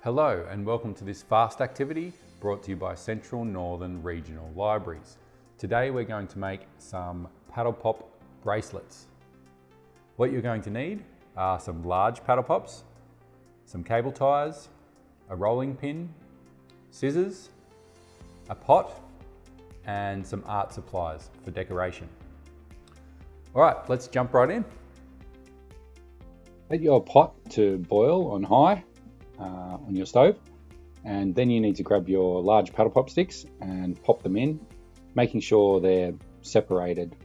Hello and welcome to this fast activity brought to you by Central Northern Regional Libraries. Today we're going to make some paddle pop bracelets. What you're going to need are some large paddle pops, some cable ties, a rolling pin, scissors, a pot, and some art supplies for decoration. All right, let's jump right in. Let your pot to boil on high on your stove, and then you need to grab your large paddle pop sticks and pop them in, making sure they're separated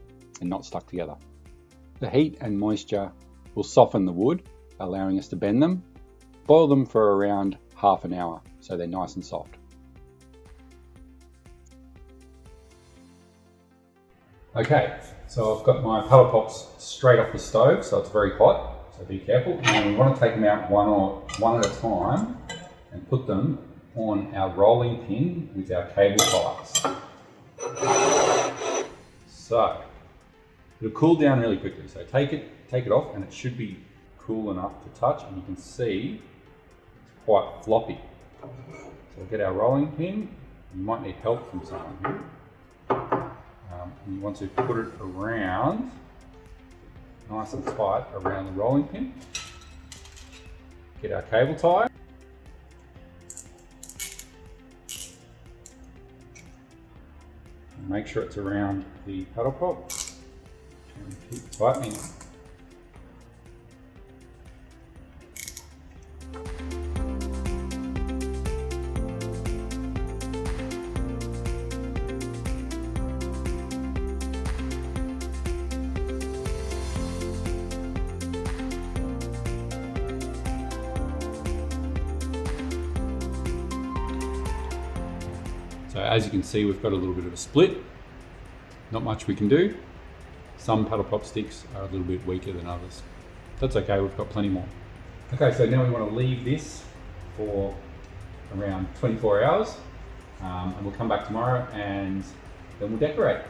and not stuck together. The heat and moisture will soften the wood, allowing us to bend them. Boil them for around half an hour so they're nice and soft. Okay, so I've got my paddle pops straight off the stove, so it's very hot. So be careful, and we want to take them out one at a time and put them on our rolling pin with our cable ties. So it'll cool down really quickly. So take it off, and it should be cool enough to touch, and you can see it's quite floppy. So we'll get our rolling pin. You might need help from someone here. And you want to put it around nice and tight around the rolling pin. Get our cable tie. And make sure it's around the paddle pop. And keep tightening. So as you can see, we've got a little bit of a split. Not much we can do. Some paddle pop sticks are a little bit weaker than others. That's okay, we've got plenty more. Okay, so now we want to leave this for around 24 hours and we'll come back tomorrow and then we'll decorate.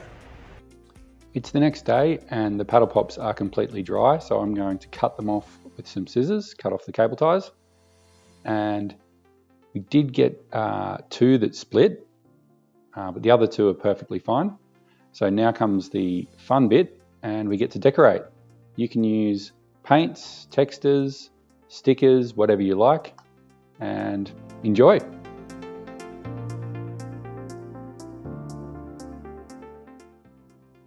It's the next day and the paddle pops are completely dry, so I'm going to cut them off with some scissors, cut off the cable ties. And we did get two that split, but the other two are perfectly fine. So now comes the fun bit, and we get to decorate. You can use paints, textures, stickers, whatever you like, and enjoy.